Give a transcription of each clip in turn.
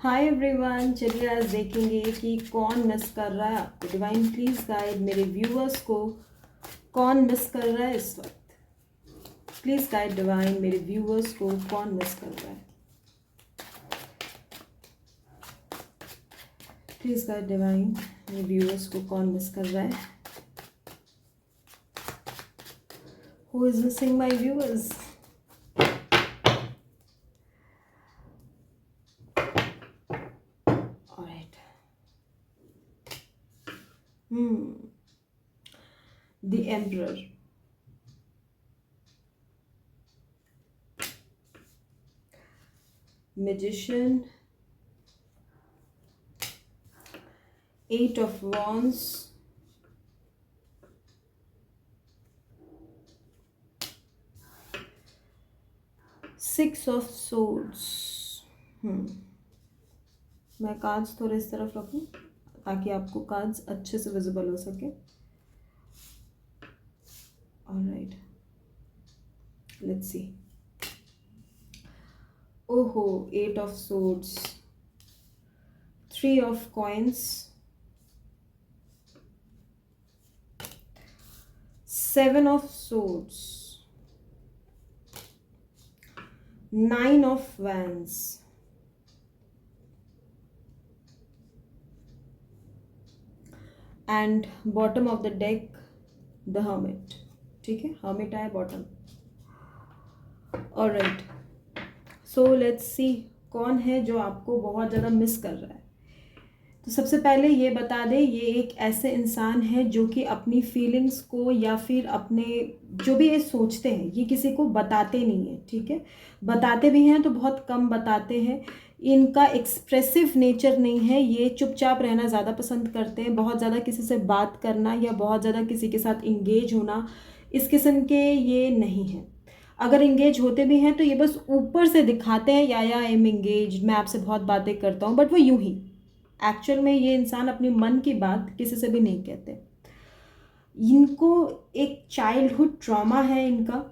Hi everyone, चलिए आज देखेंगे कि कौन मिस कर रहा है आपको। डिवाइन प्लीज गाइड मेरे व्यूअर्स को, कौन मिस कर रहा है इस वक्त। प्लीज गाइड डिवाइन मेरे व्यूअर्स को, कौन मिस कर रहा है। प्लीज गाइड डिवाइन मेरे व्यूअर्स को, कौन मिस कर रहा है। Who is missing my viewers. Alright, the emperor, magician, 8 of wands, six of swords. मैं कार्ड्स थोड़े इस तरफ रखूं ताकि आपको कार्ड्स अच्छे से विजिबल हो सके। Alright, let's see. ओहो, 8 of swords, 3 of coins, 7 of swords, 9 of wands, and bottom of the deck the hermit. ठीक है, हर्मिट आया bottom. Alright, so let's see कौन है जो आपको बहुत ज़्यादा मिस कर रहा है। तो सबसे पहले ये बता दें, ये एक ऐसे इंसान है जो कि अपनी फीलिंग्स को या फिर अपने जो भी ये सोचते हैं ये किसी को बताते नहीं है। ठीक है, बताते भी हैं तो बहुत कम बताते हैं। इनका एक्सप्रेसिव नेचर नहीं है, ये चुपचाप रहना ज़्यादा पसंद करते हैं। बहुत ज़्यादा किसी से बात करना या बहुत ज़्यादा किसी के साथ इंगेज होना, इस किस्म के ये नहीं है। अगर इंगेज होते भी हैं तो ये बस ऊपर से दिखाते हैं या आई एम इंगेज, मैं आपसे बहुत बातें करता हूँ, बट वो यूं ही। एक्चुअल में ये इंसान अपनी मन की बात किसी से भी नहीं कहते। इनको एक चाइल्डहुड ट्रॉमा है इनका,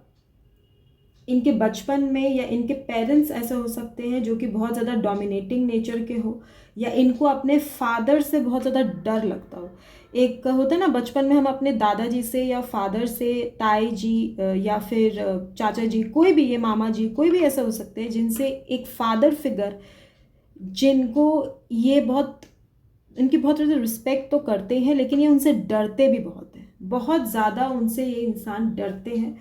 इनके बचपन में, या इनके पेरेंट्स ऐसे हो सकते हैं जो कि बहुत ज़्यादा डोमिनेटिंग नेचर के हो, या इनको अपने फादर से बहुत ज़्यादा डर लगता हो। एक होता है ना, बचपन में हम अपने दादाजी से या फादर से, ताई जी या फिर चाचा जी, कोई भी, ये मामा जी, कोई भी ऐसा हो सकते हैं जिनसे एक फादर फिगर, जिनको ये बहुत, इनकी बहुत ज़्यादा रिस्पेक्ट तो करते हैं लेकिन ये उनसे डरते भी बहुत हैं, बहुत ज़्यादा उनसे ये इंसान डरते हैं।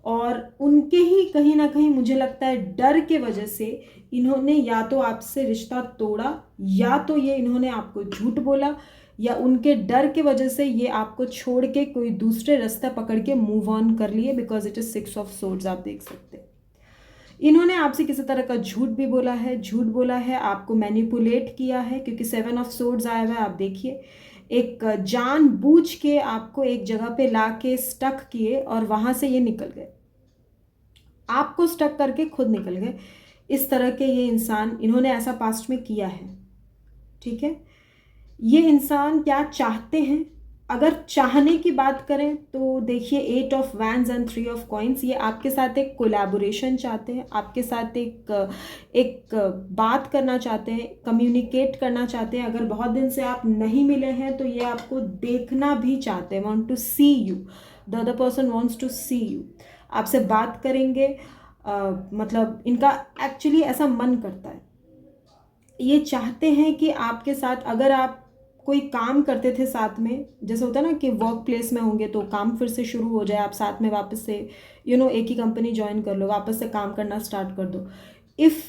और उनके ही कहीं ना कहीं मुझे लगता है डर के वजह से इन्होंने या तो आपसे रिश्ता तोड़ा, या तो ये इन्होंने आपको झूठ बोला, या उनके डर के वजह से ये आपको छोड़ के कोई दूसरे रास्ता पकड़ के मूव ऑन कर लिए। Because it is 6 of swords, आप देख सकते हैं इन्होंने आपसे किसी तरह का झूठ भी बोला है, झूठ बोला है, आपको मैनिपुलेट किया है, क्योंकि 7 ऑफ सोर्ड्स आया हुआ है। आप देखिए, एक जानबूझ के आपको एक जगह पे ला के स्टक किए और वहां से ये निकल गए, आपको स्टक करके खुद निकल गए। इस तरह के ये इंसान, इन्होंने ऐसा पास्ट में किया है। ठीक है, ये इंसान क्या चाहते हैं, अगर चाहने की बात करें तो देखिए 8 of wands and 3 of coins, ये आपके साथ एक कोलैबोरेशन चाहते हैं, आपके साथ एक बात करना चाहते हैं, कम्युनिकेट करना चाहते हैं। अगर बहुत दिन से आप नहीं मिले हैं तो ये आपको देखना भी चाहते हैं, want to see you, the other person wants to see you, आपसे बात करेंगे। मतलब इनका एक्चुअली ऐसा मन करता है, ये चाहते हैं कि आपके साथ, अगर आप कोई काम करते थे साथ में, जैसे होता है ना कि वर्क प्लेस में होंगे तो काम फिर से शुरू हो जाए, आप साथ में वापस से एक ही कंपनी ज्वाइन कर लो, वापस से काम करना स्टार्ट कर दो। इफ़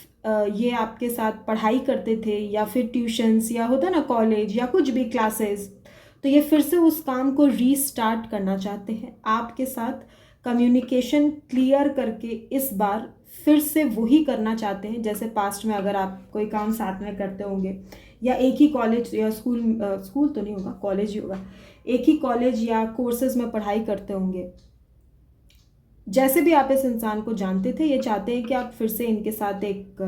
ये आपके साथ पढ़ाई करते थे या फिर ट्यूशन्स, या होता है ना कॉलेज या कुछ भी क्लासेस, तो ये फिर से उस काम को रीस्टार्ट करना चाहते हैं आपके साथ। कम्युनिकेशन क्लियर करके इस बार फिर से वही करना चाहते हैं जैसे पास्ट में अगर आप कोई काम साथ में करते होंगे, या एक ही कॉलेज या स्कूल, स्कूल तो नहीं होगा, कॉलेज ही होगा, एक ही कॉलेज या कोर्सेज में पढ़ाई करते होंगे। जैसे भी आप इस इंसान को जानते थे, ये चाहते हैं कि आप फिर से इनके साथ एक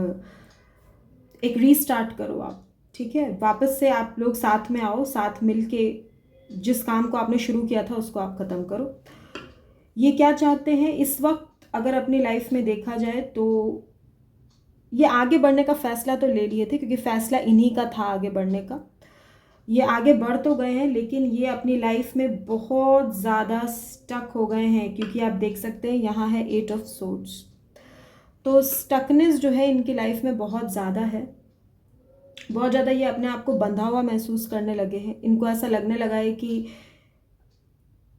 रीस्टार्ट करो आप। ठीक है, वापस से आप लोग साथ में आओ, साथ मिल के जिस काम को आपने शुरू किया था उसको आप ख़त्म करो। ये क्या चाहते हैं इस वक्त, अगर अपनी लाइफ में देखा जाए तो ये आगे बढ़ने का फ़ैसला तो ले लिए थे, क्योंकि फ़ैसला इन्हीं का था आगे बढ़ने का। ये आगे बढ़ तो गए हैं, लेकिन ये अपनी लाइफ में बहुत ज़्यादा स्टक हो गए हैं, क्योंकि आप देख सकते हैं यहाँ है 8 ऑफ सोर्ड्स। तो स्टकनेस जो है इनकी लाइफ में बहुत ज़्यादा है, बहुत ज़्यादा। ये अपने आप को बंधा हुआ महसूस करने लगे हैं। इनको ऐसा लगने लगा है कि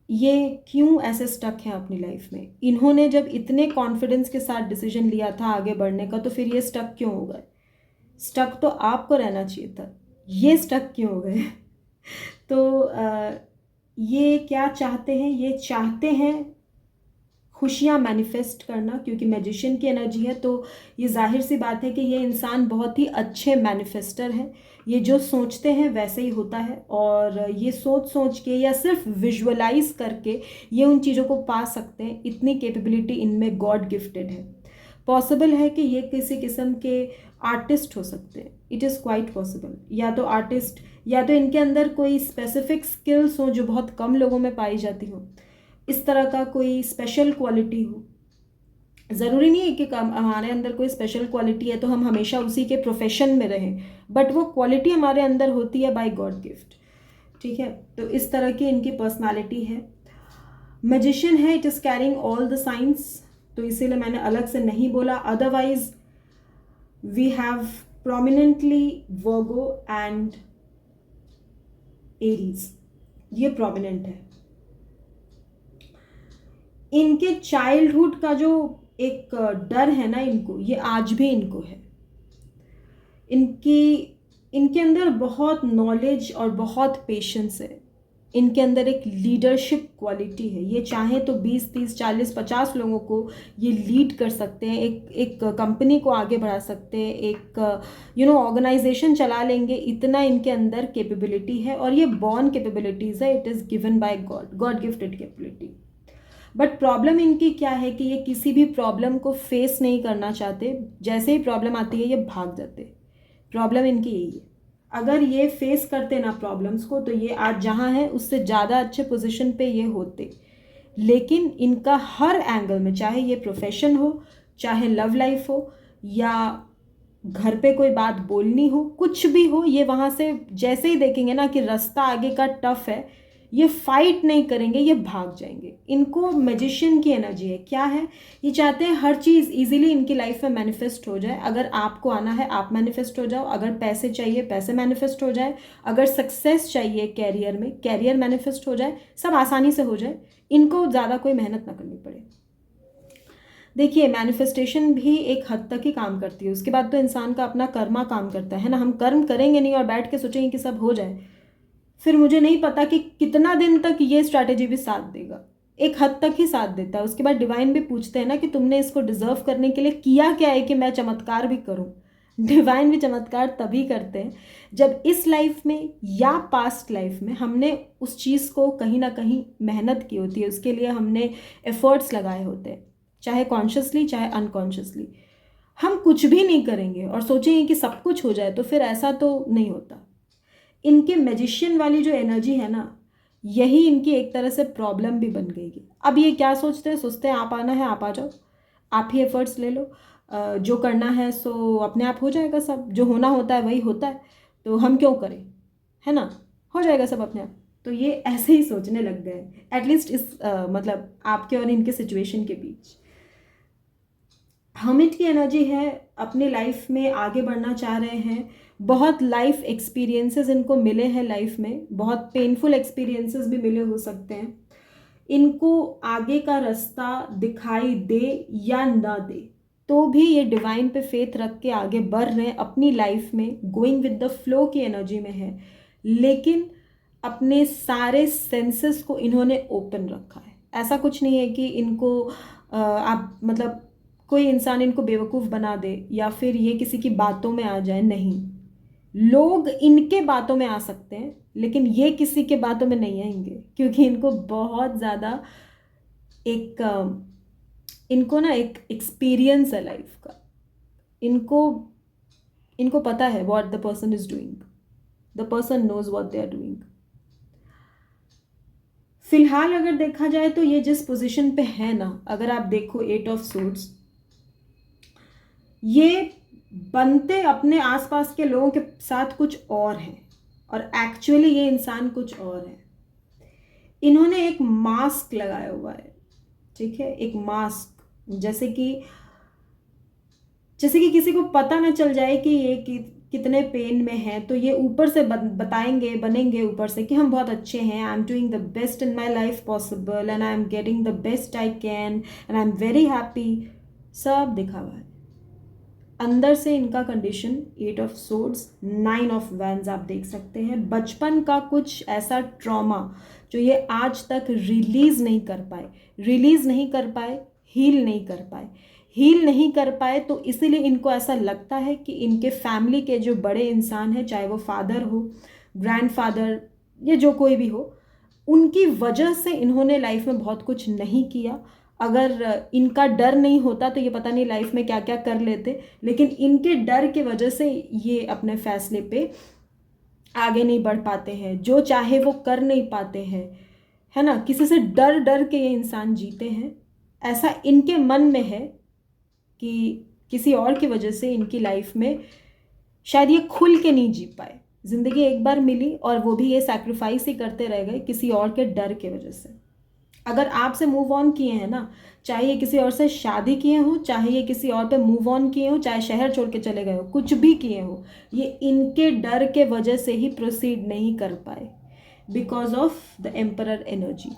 ये क्यों ऐसे स्टक हैं अपनी लाइफ में। इन्होंने जब इतने कॉन्फिडेंस के साथ डिसीजन लिया था आगे बढ़ने का, तो फिर ये स्टक क्यों हो गए? स्टक तो आपको रहना चाहिए था, ये स्टक क्यों हो गए? तो ये क्या चाहते हैं? ये चाहते हैं खुशियाँ मैनिफेस्ट करना, क्योंकि मैजिशियन की एनर्जी है। तो ये जाहिर सी बात है कि ये इंसान बहुत ही अच्छे मैनिफेस्टर हैं। ये जो सोचते हैं वैसे ही होता है, और ये सोच सोच के या सिर्फ विजुअलाइज करके ये उन चीज़ों को पा सकते हैं। इतनी कैपेबिलिटी इनमें गॉड गिफ्टेड है। पॉसिबल है कि ये किसी किस्म के आर्टिस्ट हो सकते हैं, इट इज़ क्वाइट पॉसिबल। या तो आर्टिस्ट, या तो इनके अंदर कोई स्पेसिफिक स्किल्स हो जो बहुत कम लोगों में पाई जाती हो, इस तरह का कोई स्पेशल क्वालिटी हो। ज़रूरी नहीं है कि हमारे अंदर कोई स्पेशल क्वालिटी है तो हम हमेशा उसी के प्रोफेशन में रहें, बट वो क्वालिटी हमारे अंदर होती है बाय गॉड गिफ्ट। ठीक है, तो इस तरह की इनकी पर्सनालिटी है। मैजिशियन है, it is carrying all the science, तो इसीलिए मैंने अलग से नहीं बोला। Otherwise we have prominently Virgo and Aries, ये प्रोमिनेंट है। इनके चाइल्डहुड का जो एक डर है ना इनको, ये आज भी इनको है। इनके अंदर बहुत नॉलेज और बहुत पेशेंस है। इनके अंदर एक लीडरशिप क्वालिटी है। ये चाहें तो 20, 30, 40, 50 लोगों को ये लीड कर सकते हैं, एक कंपनी को आगे बढ़ा सकते हैं, एक ऑर्गेनाइजेशन चला लेंगे। इतना इनके अंदर कैपेबिलिटी है, और ये बॉर्न कैपेबिलिटीज़ है। It is given by God gifted capability. But problem इनकी क्या है कि ये किसी भी प्रॉब्लम को फेस नहीं करना चाहते। जैसे ही प्रॉब्लम आती है ये भाग जाते। प्रॉब्लम इनकी यही है। अगर ये फेस करते ना प्रॉब्लम्स को, तो ये आज जहाँ है उससे ज़्यादा अच्छे पोजीशन पे ये होते। लेकिन इनका हर एंगल में, चाहे ये प्रोफेशन हो, चाहे लव लाइफ हो, या घर पे कोई बात बोलनी हो, कुछ भी हो, ये वहाँ से जैसे ही देखेंगे ना कि रास्ता आगे का टफ है, ये फाइट नहीं करेंगे, ये भाग जाएंगे। इनको मैजिशियन की एनर्जी है। क्या है? ये चाहते हैं हर चीज़ इजीली इनकी लाइफ में मैनिफेस्ट हो जाए। अगर आपको आना है आप मैनिफेस्ट हो जाओ, अगर पैसे चाहिए पैसे मैनिफेस्ट हो जाए, अगर सक्सेस चाहिए कैरियर में कैरियर मैनिफेस्ट हो जाए, सब आसानी से हो जाए। इनको ज़्यादा कोई मेहनत ना करनी पड़े। देखिए, मैनिफेस्टेशन भी एक हद तक ही काम करती है, उसके बाद तो इंसान का अपना कर्मा काम करता है ना। हम कर्म करेंगे नहीं और बैठ के सोचेंगे कि सब हो जाए, फिर मुझे नहीं पता कि कितना दिन तक ये स्ट्रैटेजी भी साथ देगा। एक हद तक ही साथ देता है, उसके बाद डिवाइन भी पूछते हैं ना कि तुमने इसको डिजर्व करने के लिए किया क्या है कि मैं चमत्कार भी करूं। डिवाइन भी चमत्कार तभी करते हैं जब इस लाइफ में या पास्ट लाइफ में हमने उस चीज़ को कहीं ना कहीं मेहनत की होती है, उसके लिए हमने एफर्ट्स लगाए होते हैं, चाहे कॉन्शियसली चाहे अनकॉन्शियसली। हम कुछ भी नहीं करेंगे और सोचेंगे कि सब कुछ हो जाए, तो फिर ऐसा तो नहीं होता। इनके मैजिशियन वाली जो एनर्जी है ना, यही इनकी एक तरह से प्रॉब्लम भी बन गई है। अब ये क्या सोचते हैं? सोचते हैं आप आना है आप आ जाओ, आप ही एफर्ट्स ले लो, जो करना है सो अपने आप हो जाएगा, सब जो होना होता है वही होता है, तो हम क्यों करें, है ना, हो जाएगा सब अपने आप। तो ये ऐसे ही सोचने लग गए, एटलीस्ट इस मतलब आपके और इनके सिचुएशन के बीच। हर्मिट की एनर्जी है, अपने लाइफ में आगे बढ़ना चाह रहे हैं। बहुत लाइफ एक्सपीरियंसेस इनको मिले हैं लाइफ में, बहुत पेनफुल एक्सपीरियंसेस भी मिले हो सकते हैं। इनको आगे का रास्ता दिखाई दे या ना दे, तो भी ये डिवाइन पे फेथ रख के आगे बढ़ रहे हैं अपनी लाइफ में, गोइंग विद द फ्लो की एनर्जी में है। लेकिन अपने सारे सेंसेस को इन्होंने ओपन रखा है। ऐसा कुछ नहीं है कि इनको आप मतलब कोई इंसान इनको बेवकूफ़ बना दे या फिर ये किसी की बातों में आ जाए, नहीं। लोग इनके बातों में आ सकते हैं लेकिन ये किसी के बातों में नहीं आएंगे, क्योंकि इनको बहुत ज़्यादा एक इनको ना एक एक्सपीरियंस है लाइफ का। इनको इनको पता है what the person is doing, the person knows what they are doing. फिलहाल अगर देखा जाए तो ये जिस पोजीशन पे है ना, अगर आप देखो 8 ऑफ सोर्ड्स, ये बनते अपने आसपास के लोगों के साथ कुछ और हैं और एक्चुअली ये इंसान कुछ और है। इन्होंने एक मास्क लगाया हुआ है, ठीक है, एक मास्क, जैसे कि किसी को पता ना चल जाए कि ये कितने पेन में है, तो ये ऊपर से बताएंगे, बनेंगे ऊपर से कि हम बहुत अच्छे हैं, I am doing the best in my life possible and I am getting the best I can and I am very happy. सब दिखा हुआ है। अंदर से इनका condition 8 of swords, 9 of vents आप देख सकते हैं। बचपन का कुछ ऐसा ट्रॉमा जो ये आज तक रिलीज नहीं कर पाए, हील नहीं कर पाए, तो इसीलिए इनको ऐसा लगता है कि इनके फैमिली के जो बड़े इंसान हैं, चाहे वो फादर हो, ग्रैंडफादर या जो कोई भी हो, उनकी वजह से इन्होंने लाइफ में बहुत कुछ नहीं किया। अगर इनका डर नहीं होता तो ये पता नहीं लाइफ में क्या क्या कर लेते, लेकिन इनके डर के वजह से ये अपने फैसले पे आगे नहीं बढ़ पाते हैं, जो चाहे वो कर नहीं पाते हैं, है ना। किसी से डर डर के ये इंसान जीते हैं। ऐसा इनके मन में है कि किसी और की वजह से इनकी लाइफ में शायद ये खुल के नहीं जी पाए। ज़िंदगी एक बार मिली और वो भी ये सैक्रिफाइस ही करते रह गए किसी और के डर के वजह से। अगर आपसे मूव ऑन किए हैं ना, चाहे ये किसी और से शादी किए हो, चाहे ये किसी और पे मूव ऑन किए हो, चाहे शहर छोड़ के चले गए हो, कुछ भी किए हो, ये इनके डर के वजह से ही प्रोसीड नहीं कर पाए, because of the emperor energy.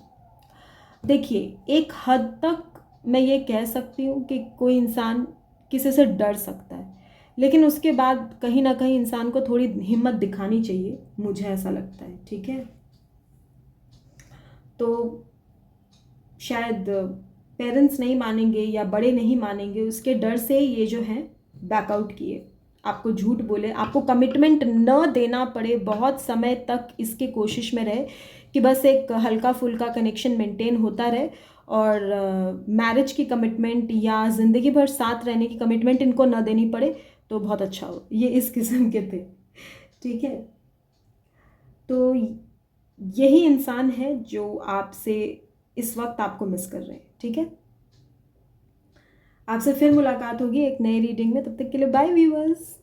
देखिए, एक हद तक मैं ये कह सकती हूँ कि कोई इंसान किसी से डर सकता है, लेकिन उसके बाद कहीं ना कहीं इंसान को थोड़ी हिम्मत दिखानी चाहिए, मुझे ऐसा लगता है, ठीक है। तो शायद पेरेंट्स नहीं मानेंगे या बड़े नहीं मानेंगे, उसके डर से ये जो है बैकआउट किए, आपको झूठ बोले, आपको कमिटमेंट न देना पड़े, बहुत समय तक इसके कोशिश में रहे कि बस एक हल्का फुल्का कनेक्शन मेंटेन होता रहे, और मैरिज की कमिटमेंट या ज़िंदगी भर साथ रहने की कमिटमेंट इनको न देनी पड़े, तो बहुत अच्छा हो। ये इस किस्म के थे, ठीक है। तो यही इंसान है जो आपसे इस वक्त आपको मिस कर रहे हैं, ठीक है। आपसे फिर मुलाकात होगी एक नई रीडिंग में, तब तक के लिए बाय व्यूअर्स।